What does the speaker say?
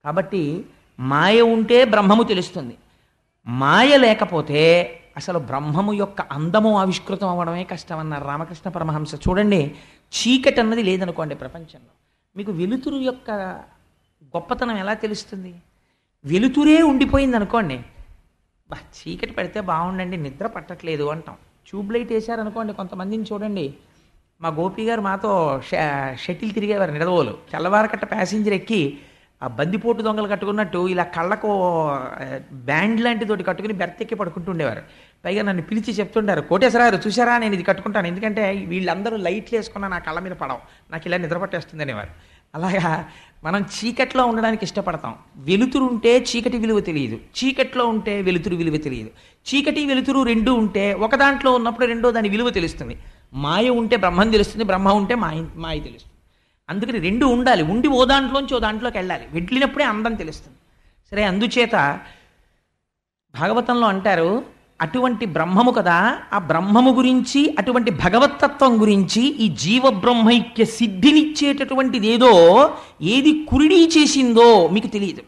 కాబట్టి మాయ ఉంటే బ్రహ్మము తెలుస్తుంది. మాయ లేకపోతే అసలు బ్రహ్మము యొక్క అందము ఆవిష్కృతం అవ్వడమే కష్టం అన్నారు రామకృష్ణ పరమహంస. చూడండి, చీకటి అన్నది లేదనుకోండి ప్రపంచంలో, మీకు వెలుతురు యొక్క గొప్పతనం ఎలా తెలుస్తుంది? వెలుతురే ఉండిపోయింది అనుకోండి, బా చీకటి పెడితే బాగుండండి నిద్ర పట్టట్లేదు అంటాం. ట్యూబ్ లైట్ వేశారనుకోండి, కొంతమందిని చూడండి, మా గోపి గారు మాతో షటిల్ తిరిగేవారు నిడదవోలు, తెల్లవారకట్ట ప్యాసింజర్ ఎక్కి ఆ బందిపోటు దొంగలు కట్టుకున్నట్టు ఇలా కళ్ళకు బ్యాండ్ లాంటితోటి కట్టుకుని బెర్త్ ఎక్కి పడుకుంటూ ఉండేవారు. పైగా నన్ను పిలిచి చెప్తుంటారు, కోటేశ్వరారు చూసారా నేను ఇది కట్టుకుంటాను, ఎందుకంటే వీళ్ళందరూ లైట్లు వేసుకున్నా నా కళ్ళ మీద పడవు, నాకు ఇలా నిద్ర పట్టేస్తుంది అనేవారు. అలాగా మనం చీకట్లో ఉండడానికి ఇష్టపడతాం. వెలుతురు ఉంటే చీకటి విలువ తెలియదు, చీకట్లో ఉంటే వెలుతురు విలువ తెలియదు. చీకటి వెలుతురు రెండు ఉంటే ఒక దాంట్లో ఉన్నప్పుడు రెండో దాని విలువ తెలుస్తుంది. మాయ ఉంటే బ్రహ్మం తెలుస్తుంది, బ్రహ్మ ఉంటే మాయ తెలుస్తుంది. అందుకని రెండు ఉండాలి, ఉండి ఓ దాంట్లోంచి ఓ దాంట్లోకి వెళ్ళాలి, వెళ్ళినప్పుడే అందం తెలుస్తుంది. సరే, అందుచేత భాగవతంలో అంటారు, అటువంటి బ్రహ్మము కదా, ఆ బ్రహ్మము గురించి, అటువంటి భగవత్తత్వం గురించి, ఈ జీవబ్రహ్మైక్య సిద్ధినిచ్చేటటువంటిది ఏదో, ఏది కురిడి చేసిందో మీకు తెలియదు.